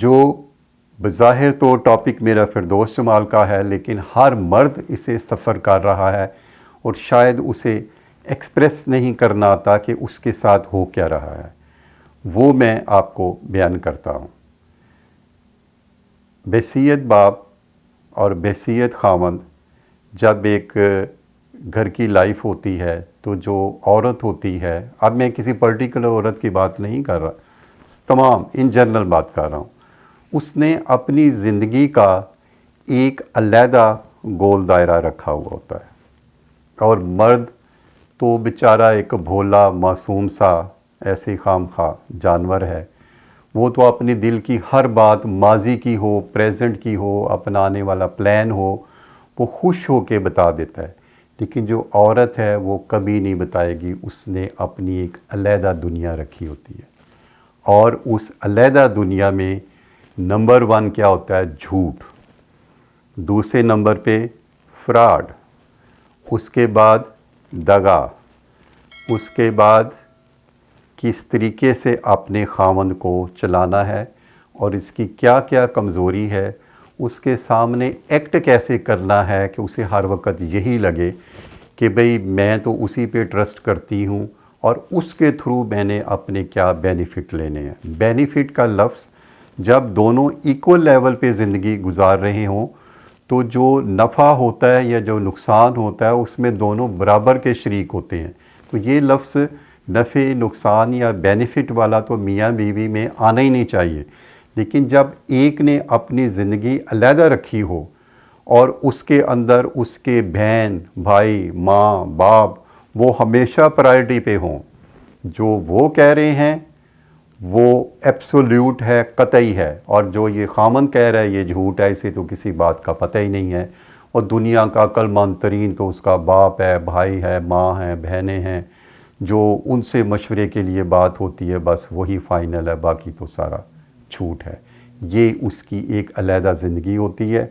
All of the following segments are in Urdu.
جو بظاہر تو ٹاپک میرا فردوس جمال کا ہے، لیکن ہر مرد اسے سفر کر رہا ہے اور شاید اسے ایکسپریس نہیں کرنا آتا کہ اس کے ساتھ ہو کیا رہا ہے، وہ میں آپ کو بیان کرتا ہوں۔ بحیثیت باپ اور بحیثیت خاوند جب ایک گھر کی لائف ہوتی ہے تو جو عورت ہوتی ہے، اب میں کسی پرٹیکولر عورت کی بات نہیں کر رہا، تمام ان جنرل بات کر رہا ہوں، اس نے اپنی زندگی کا ایک علیحدہ گول دائرہ رکھا ہوا ہوتا ہے، اور مرد تو بیچارہ ایک بھولا معصوم سا ایسے خام خواہ جانور ہے، وہ تو اپنے دل کی ہر بات ماضی کی ہو، پریزنٹ کی ہو، اپنا آنے والا پلان ہو، وہ خوش ہو کے بتا دیتا ہے، لیکن جو عورت ہے وہ کبھی نہیں بتائے گی، اس نے اپنی ایک علیحدہ دنیا رکھی ہوتی ہے، اور اس علیحدہ دنیا میں نمبر 1 کیا ہوتا ہے؟ جھوٹ، دوسرے نمبر پہ فراڈ، اس کے بعد دغا، اس کے بعد کس طریقے سے اپنے خاوند کو چلانا ہے اور اس کی کیا کیا کمزوری ہے، اس کے سامنے ایکٹ کیسے کرنا ہے کہ اسے ہر وقت یہی لگے کہ بھئی میں تو اسی پہ ٹرسٹ کرتی ہوں اور اس کے تھرو میں نے اپنے کیا بینیفٹ لینے ہیں۔ بینیفٹ کا لفظ جب دونوں ایکول لیول پہ زندگی گزار رہے ہوں تو جو نفع ہوتا ہے یا جو نقصان ہوتا ہے اس میں دونوں برابر کے شریک ہوتے ہیں، تو یہ لفظ نفع، نقصان یا بینیفٹ والا تو میاں بیوی میں آنا ہی نہیں چاہیے، لیکن جب ایک نے اپنی زندگی علیحدہ رکھی ہو اور اس کے اندر اس کے بہن، بھائی، ماں، باپ وہ ہمیشہ پرائرٹی پہ ہوں، جو وہ کہہ رہے ہیں وہ ایبسولیوٹ ہے، قطعی ہے، اور جو یہ خامن کہہ رہا ہے یہ جھوٹ ہے، اسے تو کسی بات کا پتہ ہی نہیں ہے، اور دنیا کا عقل مند ترین تو اس کا باپ ہے، بھائی ہے، ماں ہے، بہنیں ہیں، جو ان سے مشورے کے لیے بات ہوتی ہے بس وہی فائنل ہے، باقی تو سارا جھوٹ ہے۔ یہ اس کی ایک علیحدہ زندگی ہوتی ہے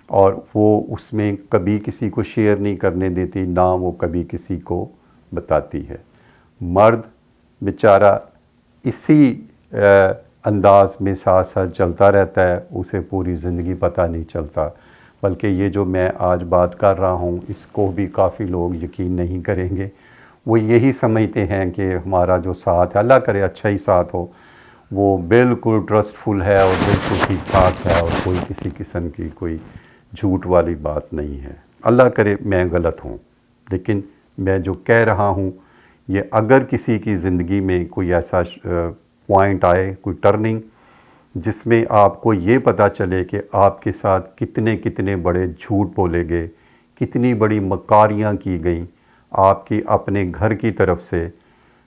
اور وہ اس میں کبھی کسی کو شیئر نہیں کرنے دیتی، نہ وہ کبھی کسی کو بتاتی ہے۔ مرد بیچارہ اسی انداز میں ساتھ ساتھ چلتا رہتا ہے، اسے پوری زندگی پتہ نہیں چلتا، بلکہ یہ جو میں آج بات کر رہا ہوں اس کو بھی کافی لوگ یقین نہیں کریں گے، وہ یہی سمجھتے ہیں کہ ہمارا جو ساتھ ہے، اللہ کرے اچھا ہی ساتھ ہو، وہ بالکل ٹرسٹفل ہے اور بالکل ٹھیک ٹھاک ہے اور کوئی کسی قسم کی کوئی جھوٹ والی بات نہیں ہے۔ اللہ کرے میں غلط ہوں، لیکن میں جو کہہ رہا ہوں یہ اگر کسی کی زندگی میں کوئی ایسا پوائنٹ آئے، کوئی ٹرننگ جس میں آپ کو یہ پتہ چلے کہ آپ کے ساتھ کتنے کتنے بڑے جھوٹ بولے گئے، کتنی بڑی مکاریاں کی گئیں آپ کی اپنے گھر کی طرف سے،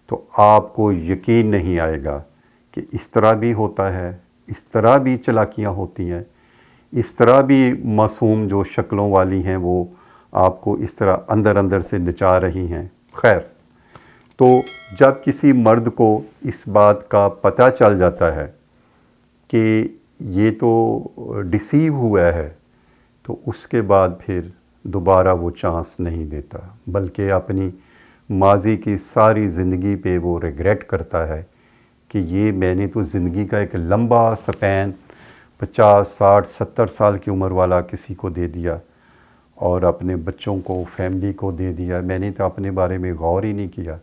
تو آپ کو یقین نہیں آئے گا کہ اس طرح بھی ہوتا ہے، اس طرح بھی چالاکیاں ہوتی ہیں، اس طرح بھی معصوم جو شکلوں والی ہیں وہ آپ کو اس طرح اندر اندر سے نچا رہی ہیں۔ خیر، تو جب کسی مرد کو اس بات کا پتہ چل جاتا ہے کہ یہ تو ڈیسیو ہوا ہے، تو اس کے بعد پھر دوبارہ وہ چانس نہیں دیتا، بلکہ اپنی ماضی کی ساری زندگی پہ وہ ریگریٹ کرتا ہے کہ یہ میں نے تو زندگی کا ایک لمبا سپین 50، 60، 70 سال کی عمر والا کسی کو دے دیا اور اپنے بچوں کو، فیملی کو دے دیا، میں نے تو اپنے بارے میں غور ہی نہیں کیا،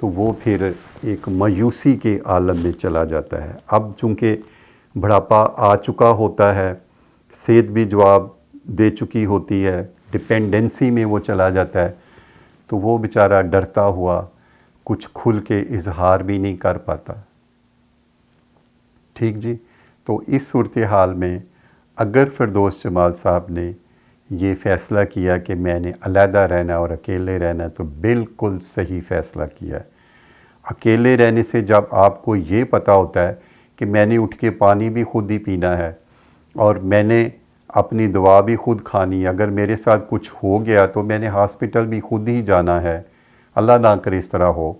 تو وہ پھر ایک مایوسی کے عالم میں چلا جاتا ہے۔ اب چونکہ بڑھاپا آ چکا ہوتا ہے، صحت بھی جواب دے چکی ہوتی ہے، ڈپینڈنسی میں وہ چلا جاتا ہے، تو وہ بیچارہ ڈرتا ہوا کچھ کھل کے اظہار بھی نہیں کر پاتا۔ ٹھیک جی، تو اس صورتحال میں اگر فردوس جمال صاحب نے یہ فیصلہ کیا کہ میں نے علیحدہ رہنا اور اکیلے رہنا، تو بالکل صحیح فیصلہ کیا ہے۔ اکیلے رہنے سے جب آپ کو یہ پتہ ہوتا ہے کہ میں نے اٹھ کے پانی بھی خود ہی پینا ہے اور میں نے اپنی دوا بھی خود کھانی ہے، اگر میرے ساتھ کچھ ہو گیا تو میں نے ہاسپٹل بھی خود ہی جانا ہے، اللہ نہ کرے اس طرح ہو،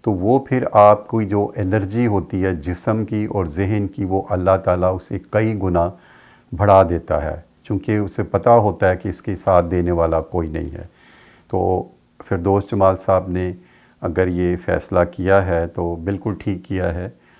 تو وہ پھر آپ کو جو الرجی ہوتی ہے جسم کی اور ذہن کی، وہ اللہ تعالیٰ اسے کئی گنا بڑھا دیتا ہے، چونکہ اسے پتہ ہوتا ہے کہ اس کے ساتھ دینے والا کوئی نہیں ہے۔ تو فردوس جمال صاحب نے اگر یہ فیصلہ کیا ہے تو بالکل ٹھیک کیا ہے۔